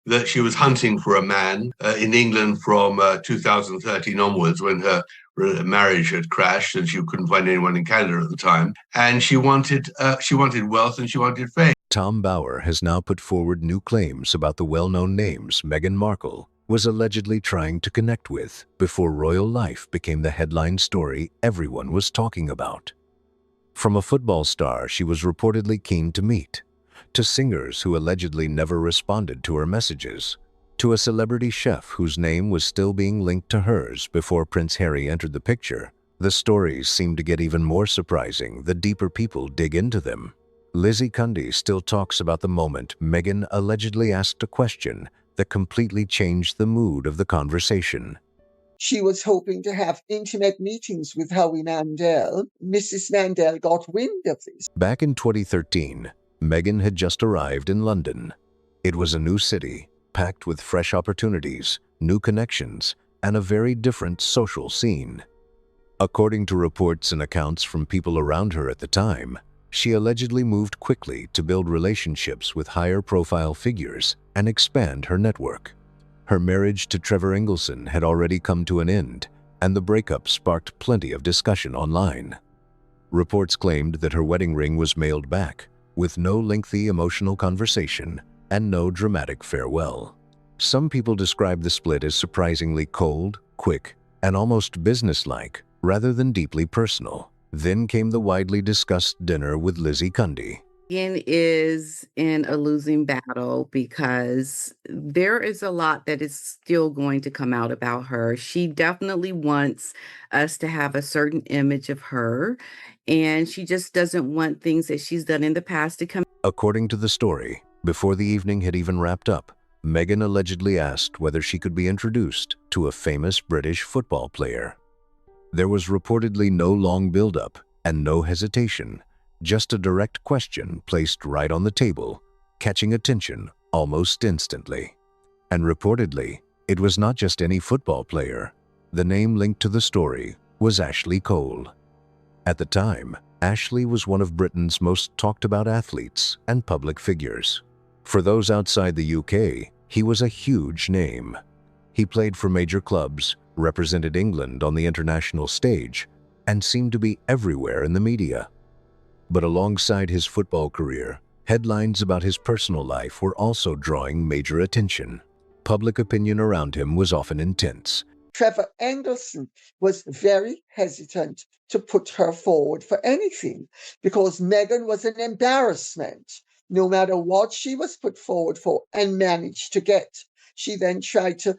that she was hunting for a man in England from 2013 onwards, when her marriage had crashed and she couldn't find anyone in Canada at the time. And she wanted wealth and she wanted fame. Tom Bower has now put forward new claims about the well-known names Meghan Markle was allegedly trying to connect with before royal life became the headline story everyone was talking about. From a football star she was reportedly keen to meet, to singers who allegedly never responded to her messages, to a celebrity chef whose name was still being linked to hers before Prince Harry entered the picture, the stories seem to get even more surprising the deeper people dig into them. Lizzie Cundy still talks about the moment Meghan allegedly asked a question that completely changed the mood of the conversation. She was hoping to have intimate meetings with Howie Mandel. Mrs. Mandel got wind of this. Back in 2013, Meghan had just arrived in London. It was a new city, packed with fresh opportunities, new connections, and a very different social scene. According to reports and accounts from people around her at the time, she allegedly moved quickly to build relationships with higher-profile figures and expand her network. Her marriage to Trevor Ingleson had already come to an end, and the breakup sparked plenty of discussion online. Reports claimed that her wedding ring was mailed back, with no lengthy emotional conversation and no dramatic farewell. Some people described the split as surprisingly cold, quick, and almost businesslike, rather than deeply personal. Then came the widely discussed dinner with Lizzie Cundy. Meghan is in a losing battle because there is a lot that is still going to come out about her. She definitely wants us to have a certain image of her, and she just doesn't want things that she's done in the past to come. According to the story, before the evening had even wrapped up, Meghan allegedly asked whether she could be introduced to a famous British football player. There was reportedly no long build-up and no hesitation, just a direct question placed right on the table, catching attention almost instantly. And reportedly, it was not just any football player. The name linked to the story was Ashley Cole. At the time, Ashley was one of Britain's most talked-about athletes and public figures. For those outside the UK, he was a huge name. He played for major clubs, represented England on the international stage, and seemed to be everywhere in the media. But alongside his football career, headlines about his personal life were also drawing major attention. Public opinion around him was often intense. Trevor Engelson was very hesitant to put her forward for anything because Meghan was an embarrassment, no matter what she was put forward for and managed to get. She then tried to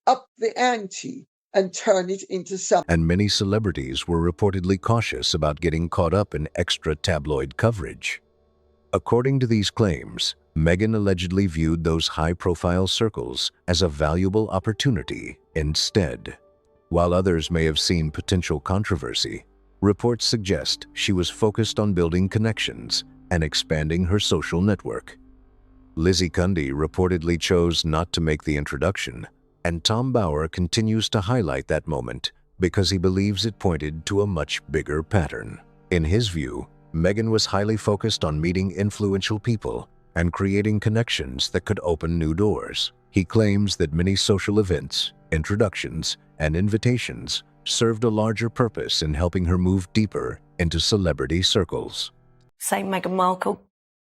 up the ante and turn it into something. And many celebrities were reportedly cautious about getting caught up in extra tabloid coverage. According to these claims, Meghan allegedly viewed those high-profile circles as a valuable opportunity instead. While others may have seen potential controversy, reports suggest she was focused on building connections and expanding her social network. Lizzie Cundy reportedly chose not to make the introduction, and Tom Bower continues to highlight that moment because he believes it pointed to a much bigger pattern. In his view, Meghan was highly focused on meeting influential people and creating connections that could open new doors. He claims that many social events, introductions, and invitations served a larger purpose in helping her move deeper into celebrity circles. Say Meghan Markle,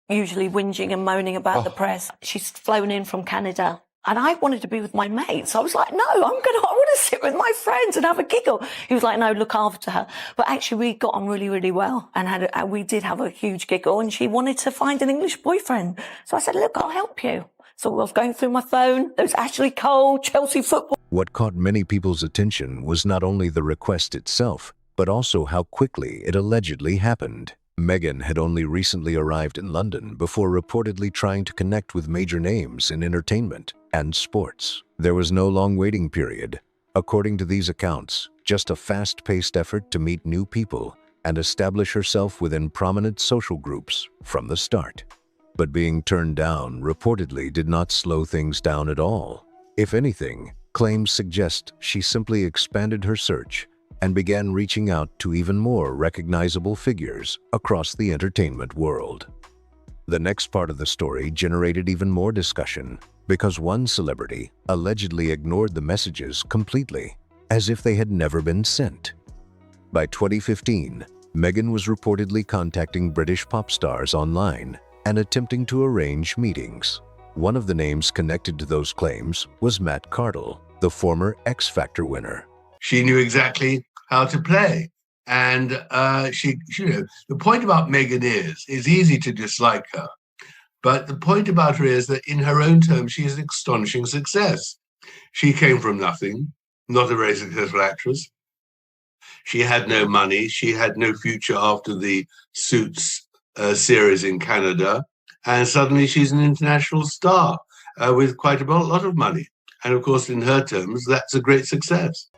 usually whinging and moaning about the press. She's flown in from Canada. And I wanted to be with my mates. I was like, no, I want to sit with my friends and have a giggle. He was like, no, look after her. But actually, we got on really, really well. And we did have a huge giggle. And she wanted to find an English boyfriend. So I said, look, I'll help you. So I was going through my phone. There was Ashley Cole, Chelsea football. What caught many people's attention was not only the request itself, but also how quickly it allegedly happened. Meghan had only recently arrived in London before reportedly trying to connect with major names in entertainment and sports. There was no long waiting period. According to these accounts, just a fast-paced effort to meet new people and establish herself within prominent social groups from the start. But being turned down reportedly did not slow things down at all. If anything, claims suggest she simply expanded her search and began reaching out to even more recognizable figures across the entertainment world. The next part of the story generated even more discussion because one celebrity allegedly ignored the messages completely, as if they had never been sent. By 2015, Meghan was reportedly contacting British pop stars online and attempting to arrange meetings. One of the names connected to those claims was Matt Cardle, the former X Factor winner. She knew exactly how to play. And the point about Meghan is, it's easy to dislike her. But the point about her is that in her own terms, she is an astonishing success. She came from nothing, not a very successful actress. She had no money. She had no future after the Suits series in Canada. And suddenly she's an international star with quite a lot of money. And of course, in her terms, that's a great success.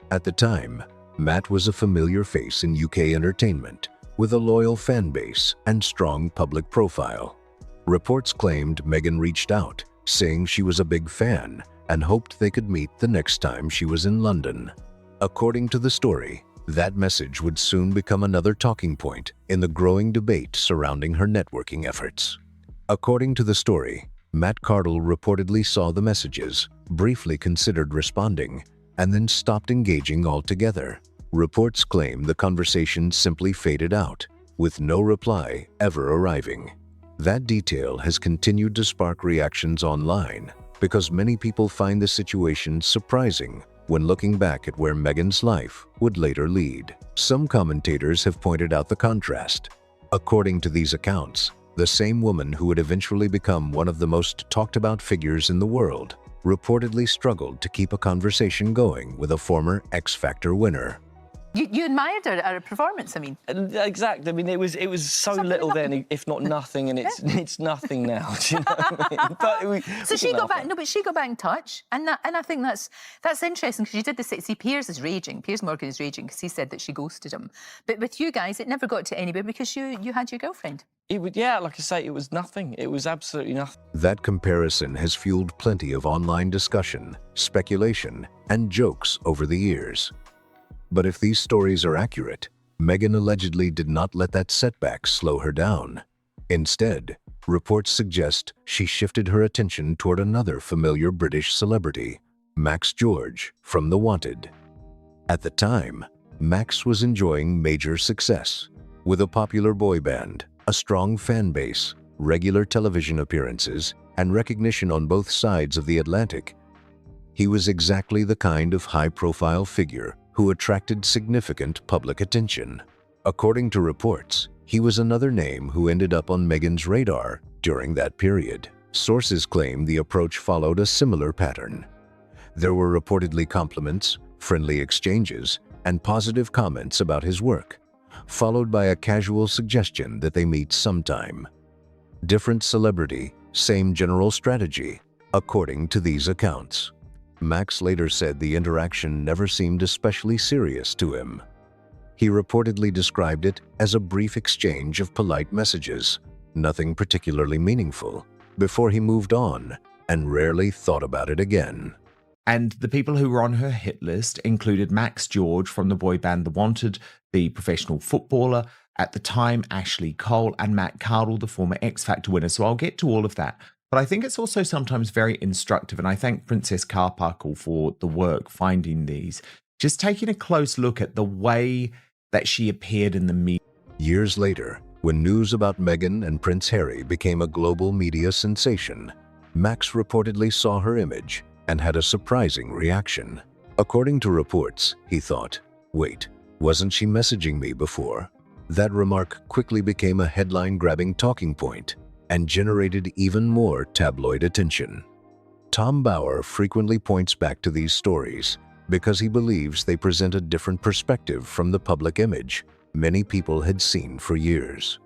At the time, Matt was a familiar face in UK entertainment, with a loyal fan base and strong public profile. Reports claimed Meghan reached out, saying she was a big fan and hoped they could meet the next time she was in London. According to the story, that message would soon become another talking point in the growing debate surrounding her networking efforts. According to the story, Matt Cardle reportedly saw the messages, briefly considered responding, and then stopped engaging altogether. Reports claim the conversation simply faded out, with no reply ever arriving. That detail has continued to spark reactions online because many people find the situation surprising when looking back at where Meghan's life would later lead. Some commentators have pointed out the contrast. According to these accounts, the same woman who would eventually become one of the most talked about figures in the world reportedly struggled to keep a conversation going with a former X Factor winner. You admired her performance, I mean. Exactly. I mean, it was so Something little nothing. then, if not nothing, and it's nothing now. Do you know what I mean? But So she got back. No, but she got back in touch, and I think that's interesting because she did this. See, Piers is raging. Piers Morgan is raging because he said that she ghosted him. But with you guys, it never got to anywhere because you had your girlfriend. It would, yeah, like I say, it was nothing. It was absolutely nothing. That comparison has fueled plenty of online discussion, speculation, and jokes over the years. But if these stories are accurate, Meghan allegedly did not let that setback slow her down. Instead, reports suggest she shifted her attention toward another familiar British celebrity, Max George from The Wanted. At the time, Max was enjoying major success, with a popular boy band, a strong fan base, regular television appearances, and recognition on both sides of the Atlantic. He was exactly the kind of high-profile figure who attracted significant public attention. According to reports, he was another name who ended up on Meghan's radar during that period. Sources claim the approach followed a similar pattern. There were reportedly compliments, friendly exchanges, and positive comments about his work, followed by a casual suggestion that they meet sometime. Different celebrity, same general strategy, according to these accounts. Max later said the interaction never seemed especially serious to him. He reportedly described it as a brief exchange of polite messages, nothing particularly meaningful, before he moved on and rarely thought about it again. And the people who were on her hit list included Max George from the boy band The Wanted, the professional footballer, at the time Ashley Cole, and Matt Cardle, the former X Factor winner. So I'll get to all of that. But I think it's also sometimes very instructive, and I thank Princess Carparkle for the work finding these. Just taking a close look at the way that she appeared in the media. Years later, when news about Meghan and Prince Harry became a global media sensation, Max reportedly saw her image and had a surprising reaction. According to reports, he thought, "Wait, wasn't she messaging me before?" That remark quickly became a headline-grabbing talking point and generated even more tabloid attention. Tom Bauer frequently points back to these stories because he believes they present a different perspective from the public image many people had seen for years.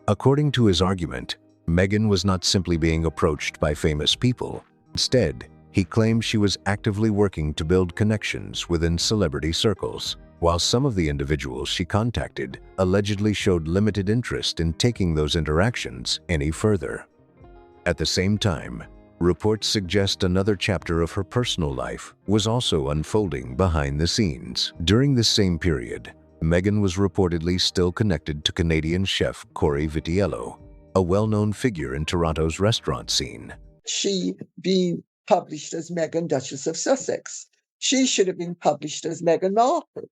According to his argument, Meghan was not simply being approached by famous people. Instead, he claims she was actively working to build connections within celebrity circles, while some of the individuals she contacted allegedly showed limited interest in taking those interactions any further. At the same time, reports suggest another chapter of her personal life was also unfolding behind the scenes. During this same period, Meghan was reportedly still connected to Canadian chef Corey Vitiello. a well-known figure in Toronto's restaurant scene. She being published as Meghan, Duchess of Sussex. She should have been published as Meghan Markle.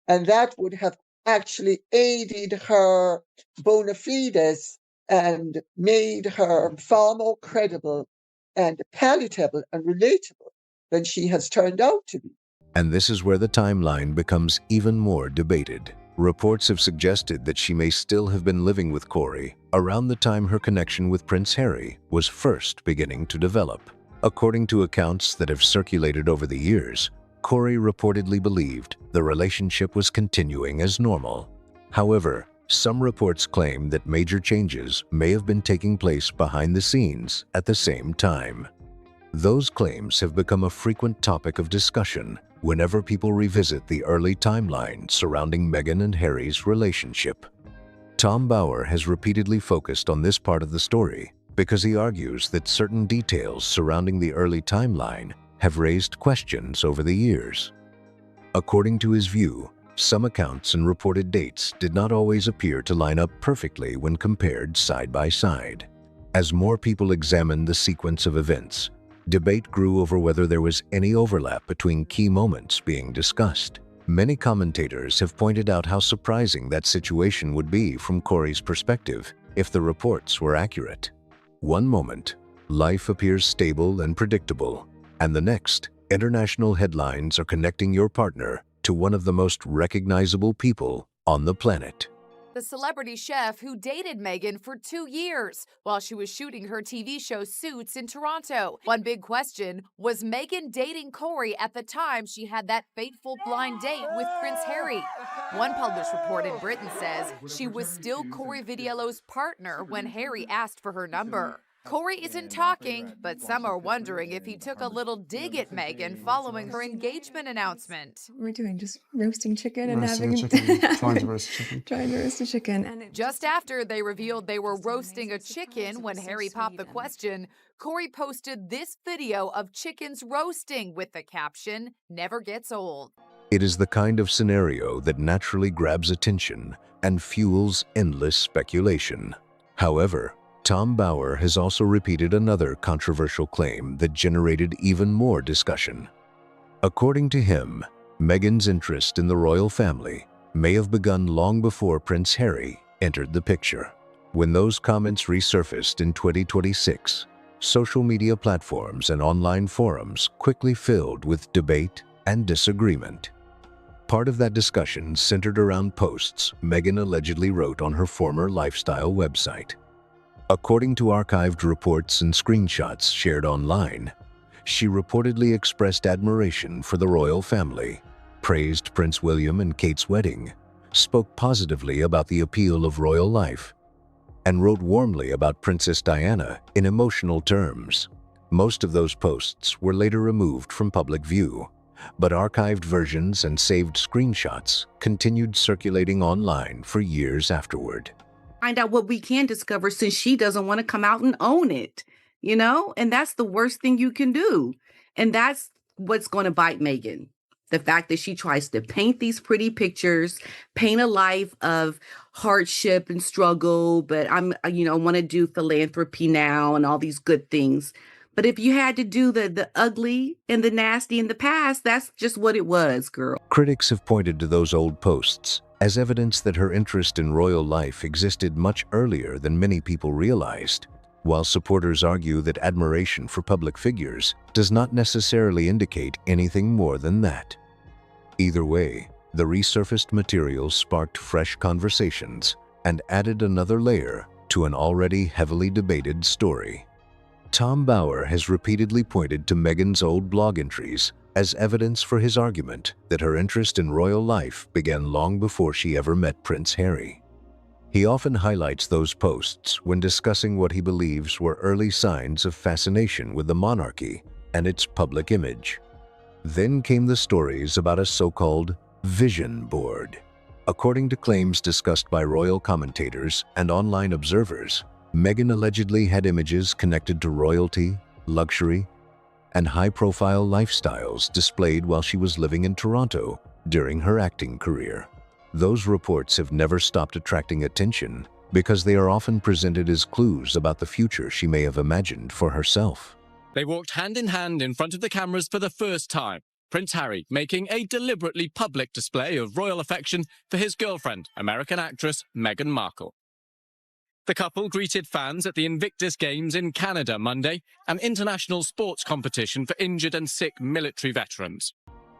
And that would have actually aided her bona fides and made her far more credible and palatable and relatable than she has turned out to be. And this is where the timeline becomes even more debated. Reports have suggested that she may still have been living with Corey around the time her connection with Prince Harry was first beginning to develop. According to accounts that have circulated over the years, Corey reportedly believed the relationship was continuing as normal. However, some reports claim that major changes may have been taking place behind the scenes at the same time. Those claims have become a frequent topic of discussion whenever people revisit the early timeline surrounding Meghan and Harry's relationship. Tom Bauer has repeatedly focused on this part of the story because he argues that certain details surrounding the early timeline have raised questions over the years. According to his view, some accounts and reported dates did not always appear to line up perfectly when compared side by side. As more people examined the sequence of events, debate grew over whether there was any overlap between key moments being discussed. Many commentators have pointed out how surprising that situation would be from Corey's perspective if the reports were accurate. One moment, life appears stable and predictable, and the next, international headlines are connecting your partner to one of the most recognizable people on the planet. The celebrity chef who dated Meghan for 2 years while she was shooting her TV show Suits in Toronto. One big question, was Meghan dating Corey at the time she had that fateful blind date with Prince Harry? One published report in Britain says she was still Corey Vidiello's partner when Harry asked for her number. Corey isn't talking, but some are wondering if he took a little dig at Meghan following her engagement announcement. We're doing just roasting chicken and Roasting having a chicken, trying to roast a chicken. trying to roast a chicken. And Just after they revealed they were roasting a chicken when Harry popped the question, Corey posted this video of chickens roasting with the caption, "Never gets old." It is the kind of scenario that naturally grabs attention and fuels endless speculation. However, Tom Bauer has also repeated another controversial claim that generated even more discussion. According to him, Meghan's interest in the royal family may have begun long before Prince Harry entered the picture. When those comments resurfaced in 2026, social media platforms and online forums quickly filled with debate and disagreement. Part of that discussion centered around posts Meghan allegedly wrote on her former lifestyle website. According to archived reports and screenshots shared online, she reportedly expressed admiration for the royal family, praised Prince William and Kate's wedding, spoke positively about the appeal of royal life, and wrote warmly about Princess Diana in emotional terms. Most of those posts were later removed from public view, but archived versions and saved screenshots continued circulating online for years afterward. Find out what we can discover since she doesn't want to come out and own it, you know? And that's the worst thing you can do. And that's what's going to bite Meghan. The fact that she tries to paint these pretty pictures, paint a life of hardship and struggle, but I want to do philanthropy now and all these good things. But if you had to do the ugly and the nasty in the past, that's just what it was, girl. Critics have pointed to those old posts as evidence that her interest in royal life existed much earlier than many people realized, while supporters argue that admiration for public figures does not necessarily indicate anything more than that. Either way, the resurfaced material sparked fresh conversations and added another layer to an already heavily debated story. Tom Bauer has repeatedly pointed to Meghan's old blog entries as evidence for his argument that her interest in royal life began long before she ever met Prince Harry. He often highlights those posts when discussing what he believes were early signs of fascination with the monarchy and its public image. Then came the stories about a so-called vision board. According to claims discussed by royal commentators and online observers, Meghan allegedly had images connected to royalty, luxury, and high-profile lifestyles displayed while she was living in Toronto during her acting career. Those reports have never stopped attracting attention because they are often presented as clues about the future she may have imagined for herself. They walked hand in front of the cameras for the first time, Prince Harry making a deliberately public display of royal affection for his girlfriend, American actress Meghan Markle. The couple greeted fans at the Invictus Games in Canada Monday, an international sports competition for injured and sick military veterans.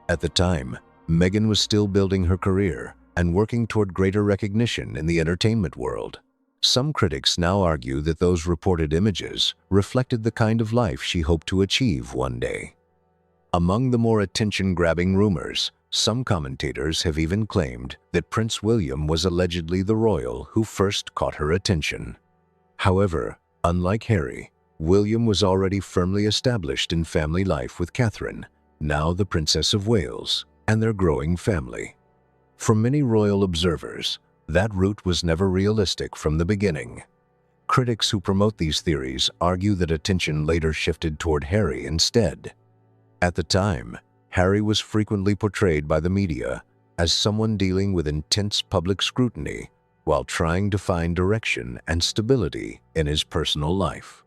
At the time, Meghan was still building her career and working toward greater recognition in the entertainment world. Some critics now argue that those reported images reflected the kind of life she hoped to achieve one day. Among the more attention-grabbing rumors, some commentators have even claimed that Prince William was allegedly the royal who first caught her attention. However, unlike Harry, William was already firmly established in family life with Catherine, now the Princess of Wales, and their growing family. For many royal observers, that route was never realistic from the beginning. Critics who promote these theories argue that attention later shifted toward Harry instead. At the time, Harry was frequently portrayed by the media as someone dealing with intense public scrutiny while trying to find direction and stability in his personal life.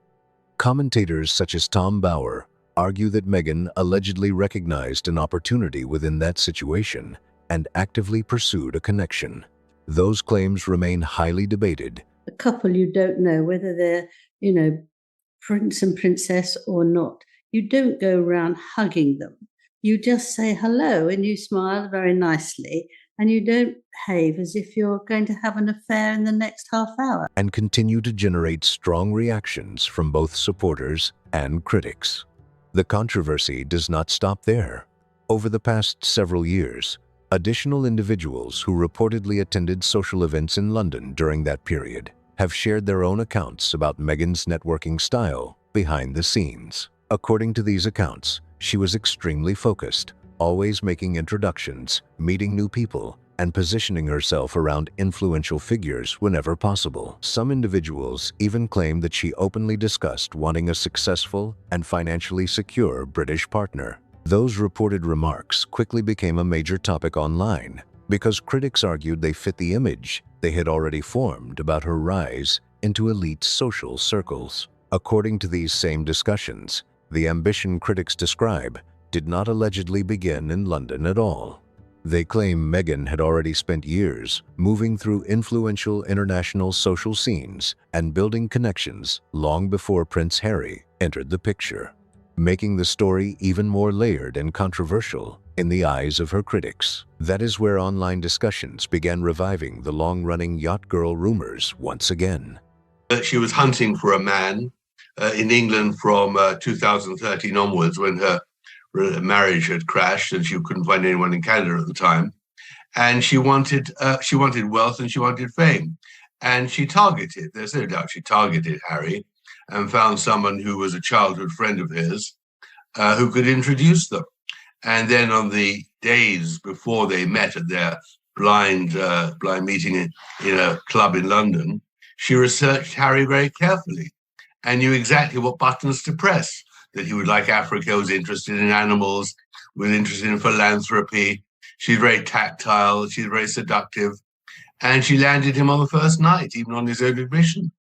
Commentators such as Tom Bauer argue that Meghan allegedly recognized an opportunity within that situation and actively pursued a connection. Those claims remain highly debated. A couple you don't know whether they're, prince and princess or not. You don't go around hugging them. You just say hello and you smile very nicely, and you don't behave as if you're going to have an affair in the next half hour. And continue to generate strong reactions from both supporters and critics. The controversy does not stop there. Over the past several years, additional individuals who reportedly attended social events in London during that period have shared their own accounts about Meghan's networking style behind the scenes. According to these accounts, she was extremely focused, always making introductions, meeting new people, and positioning herself around influential figures whenever possible. Some individuals even claim that she openly discussed wanting a successful and financially secure British partner. Those reported remarks quickly became a major topic online because critics argued they fit the image they had already formed about her rise into elite social circles. According to these same discussions, the ambition critics describe did not allegedly begin in London at all. They claim Meghan had already spent years moving through influential international social scenes and building connections long before Prince Harry entered the picture, making the story even more layered and controversial in the eyes of her critics. That is where online discussions began reviving the long-running yacht girl rumors once again. She was hunting for a man in England from 2013 onwards, when her marriage had crashed and she couldn't find anyone in Canada at the time. And she wanted wealth and she wanted fame. And there's no doubt she targeted Harry and found someone who was a childhood friend of his who could introduce them. And then on the days before they met at their blind meeting in a club in London, she researched Harry very carefully and knew exactly what buttons to press, that he would like Africa, was interested in animals, was interested in philanthropy. She's very tactile, she's very seductive. And she landed him on the first night, even on his own admission.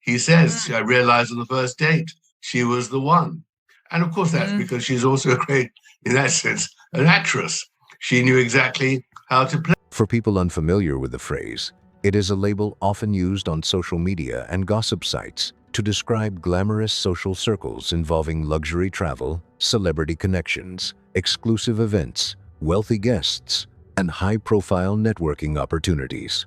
He says, I realized on the first date, she was the one. And of course, that's because she's also a great, in that sense, an actress. She knew exactly how to play. For people unfamiliar with the phrase, it is a label often used on social media and gossip sites to describe glamorous social circles involving luxury travel, celebrity connections, exclusive events, wealthy guests, and high-profile networking opportunities.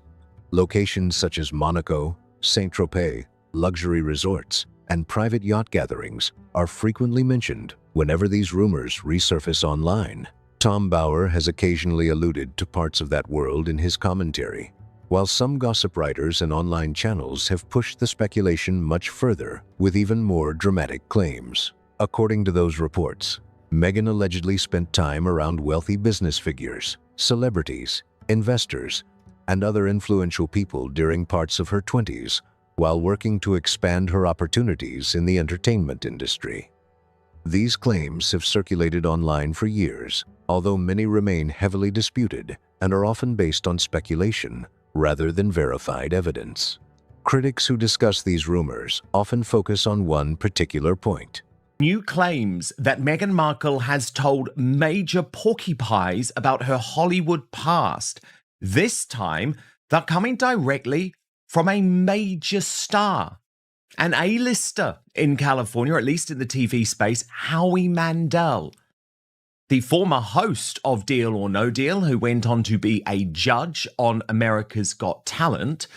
Locations such as Monaco, Saint-Tropez, luxury resorts, and private yacht gatherings are frequently mentioned whenever these rumors resurface online. Tom Bauer has occasionally alluded to parts of that world in his commentary, while some gossip writers and online channels have pushed the speculation much further with even more dramatic claims. According to those reports, Meghan allegedly spent time around wealthy business figures, celebrities, investors, and other influential people during parts of her 20s while working to expand her opportunities in the entertainment industry. These claims have circulated online for years, although many remain heavily disputed and are often based on speculation rather than verified evidence. Critics who discuss these rumors often focus on one particular point. New claims that Meghan Markle has told major porcupines about her Hollywood past. This time, they're coming directly from a major star, an A-lister in California, or at least in the TV space, Howie Mandel, the former host of Deal or No Deal, who went on to be a judge on America's Got Talent.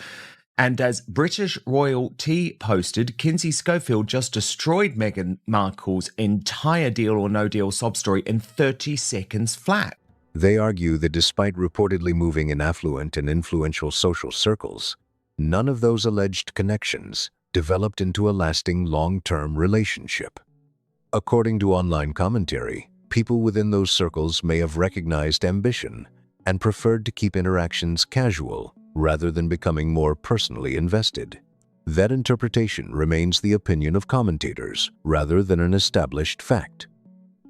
And as British Royalty posted, Kinsey Schofield just destroyed Meghan Markle's entire Deal or No Deal sob story in 30 seconds flat. They argue that despite reportedly moving in affluent and influential social circles, none of those alleged connections developed into a lasting long-term relationship. According to online commentary, people within those circles may have recognized ambition and preferred to keep interactions casual rather than becoming more personally invested. That interpretation remains the opinion of commentators rather than an established fact.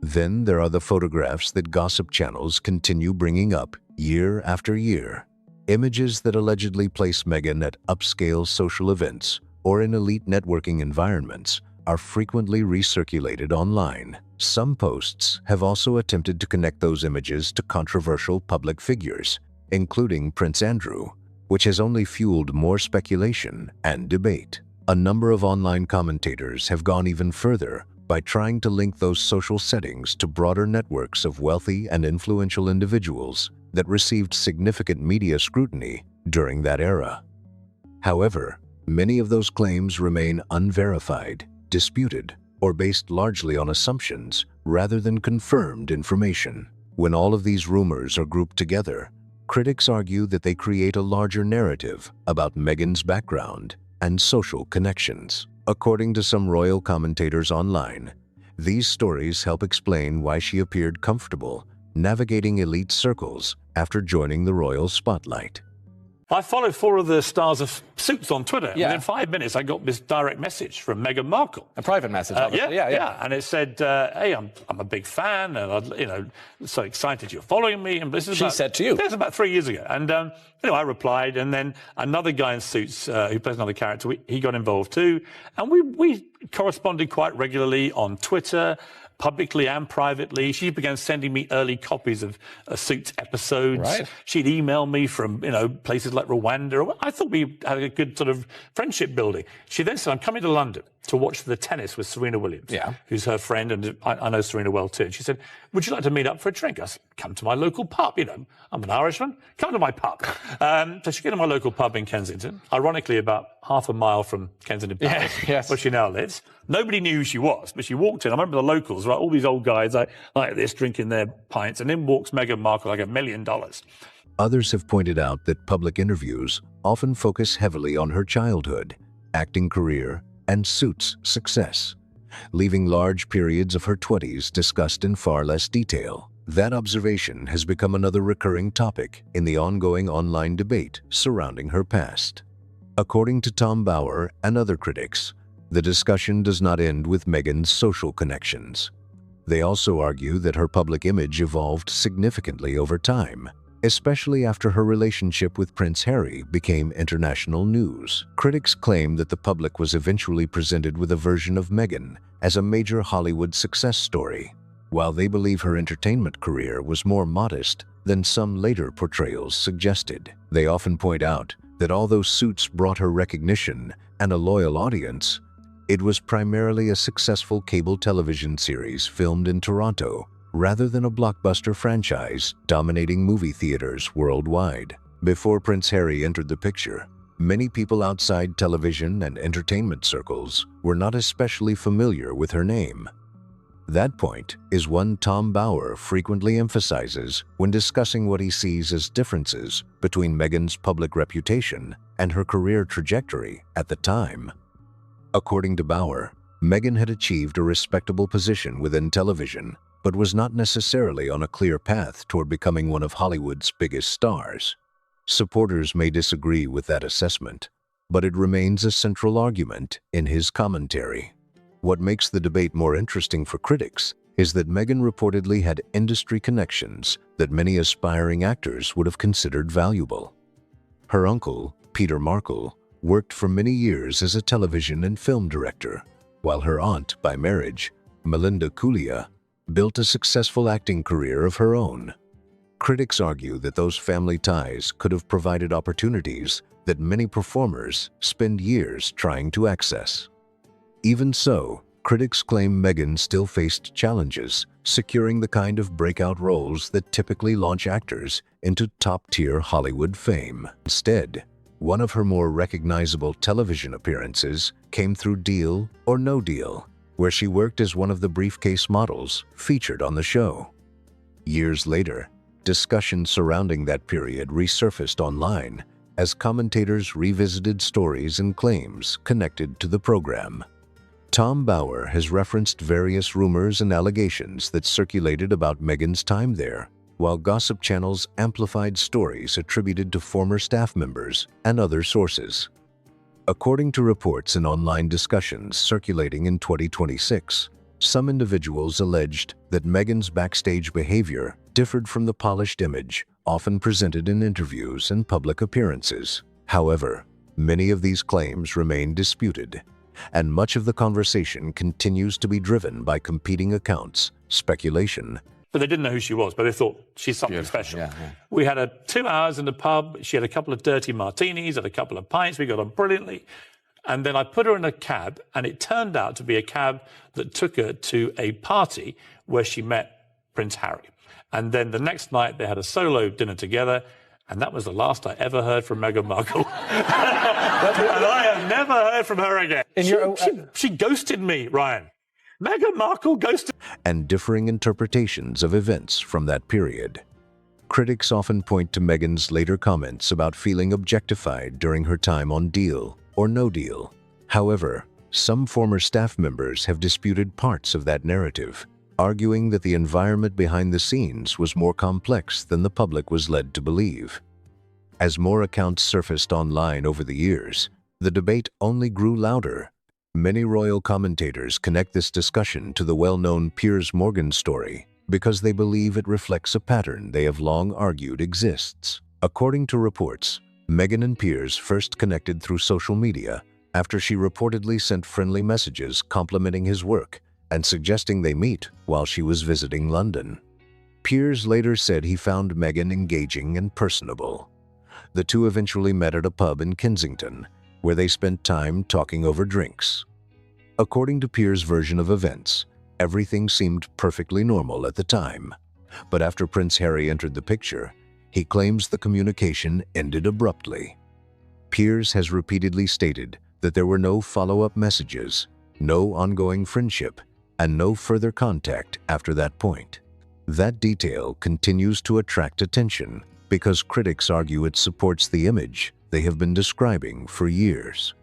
Then there are the photographs that gossip channels continue bringing up year after year. Images that allegedly place Meghan at upscale social events or in elite networking environments are frequently recirculated online. Some posts have also attempted to connect those images to controversial public figures, including Prince Andrew, which has only fueled more speculation and debate. A number of online commentators have gone even further by trying to link those social settings to broader networks of wealthy and influential individuals that received significant media scrutiny during that era. However, many of those claims remain unverified, disputed, or based largely on assumptions rather than confirmed information. When all of these rumors are grouped together, critics argue that they create a larger narrative about Meghan's background and social connections. According to some royal commentators online, these stories help explain why she appeared comfortable navigating elite circles after joining the royal spotlight. I followed 4 of the stars of Suits on Twitter. Yeah. Within 5 minutes, I got this direct message from Meghan Markle. A private message, obviously. Yeah. And it said, hey, I'm a big fan, and I'm so excited you're following me. And this is she said to you. This was about 3 years ago. And I replied, and then another guy in Suits who plays another character, he got involved too. And we corresponded quite regularly on Twitter, publicly and privately. She began sending me early copies of Suits episodes. Right. She'd email me from, places like Rwanda. I thought we had a good sort of friendship building. She then said, I'm coming to London to watch the tennis with Serena Williams, who's her friend, and I know Serena well too. And she said, would you like to meet up for a drink? I said, come to my local pub. I'm an Irishman. Come to my pub. So she came to my local pub in Kensington, ironically about half a mile from Kensington Palace, where she now lives. Nobody knew who she was, but she walked in. I remember the locals, right? All these old guys like this, drinking their pints, and in walks Meghan Markle like $1 million. Others have pointed out that public interviews often focus heavily on her childhood, acting career, and Suits' success, leaving large periods of her 20s discussed in far less detail. That observation has become another recurring topic in the ongoing online debate surrounding her past. According to Tom Bauer and other critics, the discussion does not end with Meghan's social connections. They also argue that her public image evolved significantly over time, especially after her relationship with Prince Harry became international news. Critics claim that the public was eventually presented with a version of Meghan as a major Hollywood success story, while they believe her entertainment career was more modest than some later portrayals suggested. They often point out that although Suits brought her recognition and a loyal audience, it was primarily a successful cable television series filmed in Toronto rather than a blockbuster franchise dominating movie theaters worldwide. Before Prince Harry entered the picture, many people outside television and entertainment circles were not especially familiar with her name. That point is one Tom Bauer frequently emphasizes when discussing what he sees as differences between Meghan's public reputation and her career trajectory at the time. According to Bauer, Meghan had achieved a respectable position within television, but was not necessarily on a clear path toward becoming one of Hollywood's biggest stars. Supporters may disagree with that assessment, but it remains a central argument in his commentary. What makes the debate more interesting for critics is that Meghan reportedly had industry connections that many aspiring actors would have considered valuable. Her uncle, Peter Markle, worked for many years as a television and film director, while her aunt by marriage, Melinda Kulia, built a successful acting career of her own. Critics argue that those family ties could have provided opportunities that many performers spend years trying to access. Even so, critics claim Meghan still faced challenges securing the kind of breakout roles that typically launch actors into top-tier Hollywood fame. Instead, one of her more recognizable television appearances came through Deal or No Deal, where she worked as one of the briefcase models featured on the show. Years later, discussions surrounding that period resurfaced online as commentators revisited stories and claims connected to the program. Tom Bauer has referenced various rumors and allegations that circulated about Meghan's time there, while gossip channels amplified stories attributed to former staff members and other sources. According to reports and online discussions circulating in 2026, some individuals alleged that Meghan's backstage behavior differed from the polished image often presented in interviews and public appearances. However, many of these claims remain disputed, and much of the conversation continues to be driven by competing accounts, speculation. But they didn't know who she was, but they thought she's something special. Yeah. We had 2 hours in the pub. She had a couple of dirty martinis, had a couple of pints. We got on brilliantly. And then I put her in a cab, and it turned out to be a cab that took her to a party where she met Prince Harry. And then the next night they had a solo dinner together, and that was the last I ever heard from Meghan Markle. And I have never heard from her again. She ghosted me, Ryan. Meghan Markle ghosted. And differing interpretations of events from that period. Critics often point to Meghan's later comments about feeling objectified during her time on Deal or No Deal. However, some former staff members have disputed parts of that narrative, arguing that the environment behind the scenes was more complex than the public was led to believe. As more accounts surfaced online over the years, the debate only grew louder. Many royal commentators connect this discussion to the well-known Piers Morgan story because they believe it reflects a pattern they have long argued exists. According to reports, Meghan and Piers first connected through social media after she reportedly sent friendly messages complimenting his work and suggesting they meet while she was visiting London. Piers later said he found Meghan engaging and personable. The two eventually met at a pub in Kensington, where they spent time talking over drinks. According to Piers' version of events, everything seemed perfectly normal at the time. But after Prince Harry entered the picture, he claims the communication ended abruptly. Piers has repeatedly stated that there were no follow-up messages, no ongoing friendship, and no further contact after that point. That detail continues to attract attention because critics argue it supports the image they have been describing for years.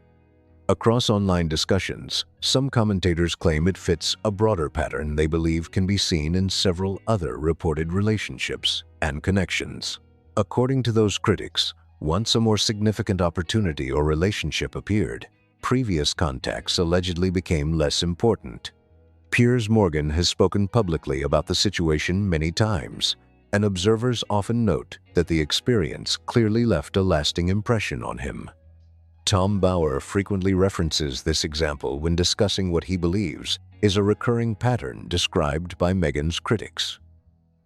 Across online discussions, some commentators claim it fits a broader pattern they believe can be seen in several other reported relationships and connections. According to those critics, once a more significant opportunity or relationship appeared, previous contacts allegedly became less important. Piers Morgan has spoken publicly about the situation many times, and observers often note that the experience clearly left a lasting impression on him. Tom Bauer frequently references this example when discussing what he believes is a recurring pattern described by Meghan's critics.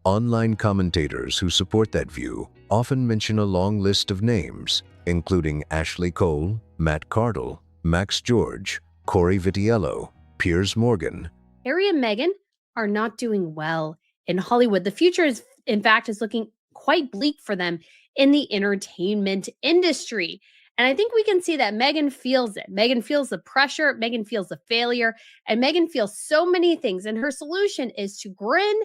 Online commentators who support that view often mention a long list of names, including Ashley Cole, Matt Cardle, Max George, Corey Vitiello, Piers Morgan. Harry and Meghan are not doing well in Hollywood. The future is, in fact, is looking quite bleak for them in the entertainment industry. And I think we can see that Meghan feels it. Meghan feels the pressure. Meghan feels the failure. And Meghan feels so many things. And her solution is to grin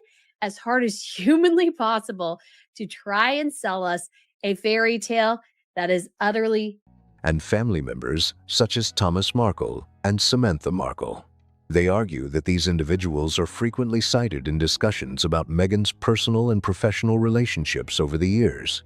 as hard as humanly possible to try and sell us a fairy tale that is utterly. And family members such as Thomas Markle and Samantha Markle. They argue that these individuals are frequently cited in discussions about Meghan's personal and professional relationships over the years.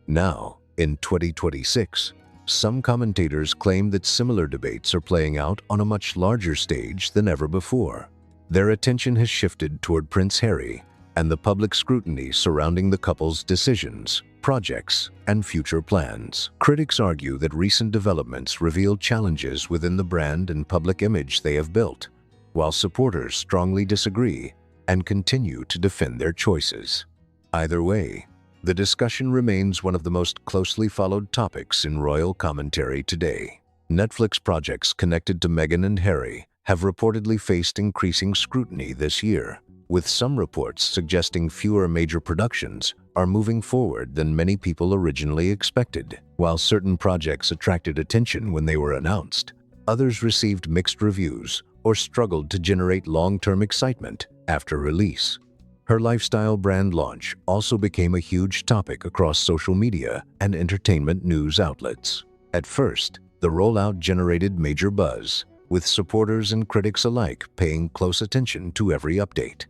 Now, in 2026, some commentators claim that similar debates are playing out on a much larger stage than ever before. Their attention has shifted toward Prince Harry and the public scrutiny surrounding the couple's decisions, projects, and future plans. Critics argue that recent developments reveal challenges within the brand and public image they have built, while supporters strongly disagree and continue to defend their choices. Either way, the discussion remains one of the most closely followed topics in royal commentary today. Netflix projects connected to Meghan and Harry have reportedly faced increasing scrutiny this year, with some reports suggesting fewer major productions are moving forward than many people originally expected. While certain projects attracted attention when they were announced, others received mixed reviews or struggled to generate long-term excitement after release. Her lifestyle brand launch also became a huge topic across social media and entertainment news outlets. At first, the rollout generated major buzz, with supporters and critics alike paying close attention to every update.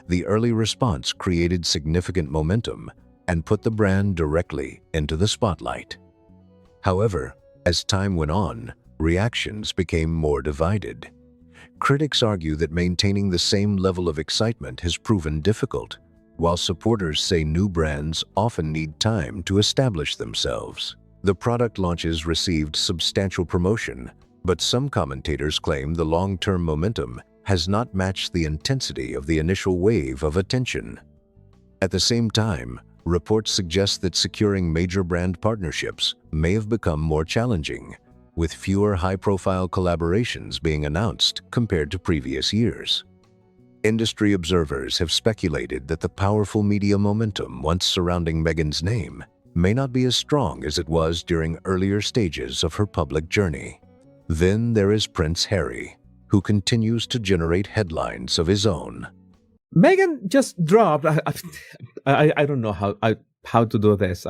The early response created significant momentum and put the brand directly into the spotlight. However, as time went on, reactions became more divided. Critics argue that maintaining the same level of excitement has proven difficult, while supporters say new brands often need time to establish themselves. The product launches received substantial promotion, but some commentators claim the long-term momentum has not matched the intensity of the initial wave of attention. At the same time, reports suggest that securing major brand partnerships may have become more challenging, with fewer high-profile collaborations being announced compared to previous years. Industry observers have speculated that the powerful media momentum once surrounding Meghan's name may not be as strong as it was during earlier stages of her public journey. Then there is Prince Harry, who continues to generate headlines of his own. Meghan just dropped. I don't know how to do this.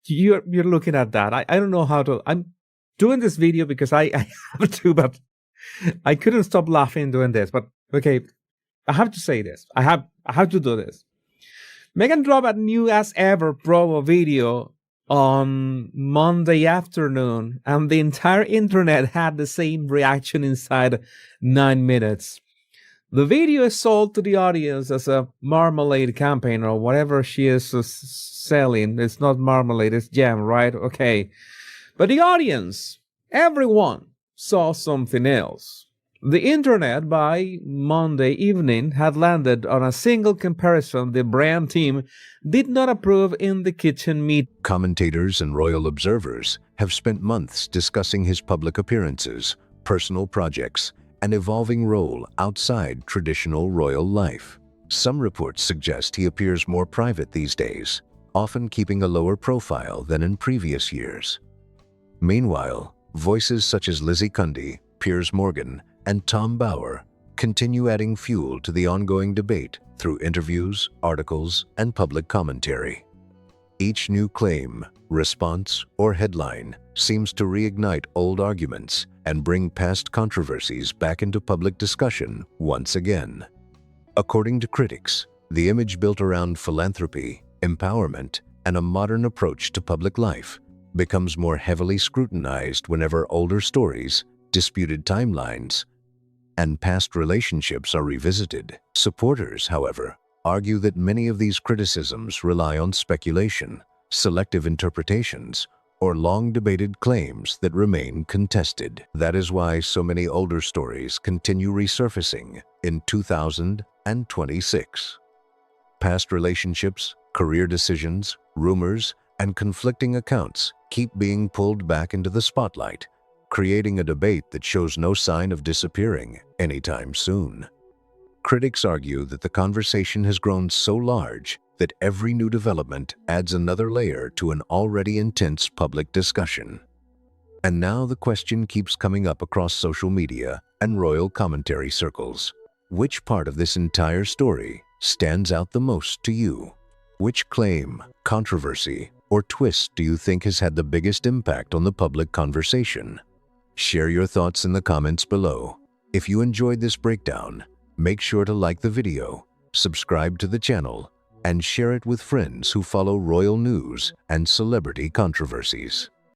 You're looking at that. I don't know how to. I'm doing this video because I have to, but I couldn't stop laughing doing this. But okay, I have to say this. I have to do this. Meghan dropped a new as ever promo video on Monday afternoon, and the entire internet had the same reaction inside 9 minutes. The video is sold to the audience as a marmalade campaign or whatever she is selling. It's not marmalade, it's jam, right? Okay. But the audience, everyone, saw something else. The internet by Monday evening had landed on a single comparison the brand team did not approve in the kitchen meet. Commentators and royal observers have spent months discussing his public appearances, personal projects, and evolving role outside traditional royal life. Some reports suggest he appears more private these days, often keeping a lower profile than in previous years. Meanwhile, voices such as Lizzie Cundy, Piers Morgan, and Tom Bower continue adding fuel to the ongoing debate through interviews, articles, and public commentary. Each new claim, response, or headline seems to reignite old arguments and bring past controversies back into public discussion once again. According to critics, the image built around philanthropy, empowerment, and a modern approach to public life becomes more heavily scrutinized whenever older stories, disputed timelines, and past relationships are revisited. Supporters, however, argue that many of these criticisms rely on speculation, selective interpretations, or long-debated claims that remain contested. That is why so many older stories continue resurfacing in 2026. Past relationships, career decisions, rumors, and conflicting accounts keep being pulled back into the spotlight, creating a debate that shows no sign of disappearing anytime soon. Critics argue that the conversation has grown so large that every new development adds another layer to an already intense public discussion. And now the question keeps coming up across social media and royal commentary circles. Which part of this entire story stands out the most to you? Which claim, controversy, or twist do you think has had the biggest impact on the public conversation? Share your thoughts in the comments below. If you enjoyed this breakdown, make sure to like the video, subscribe to the channel, and share it with friends who follow royal news and celebrity controversies.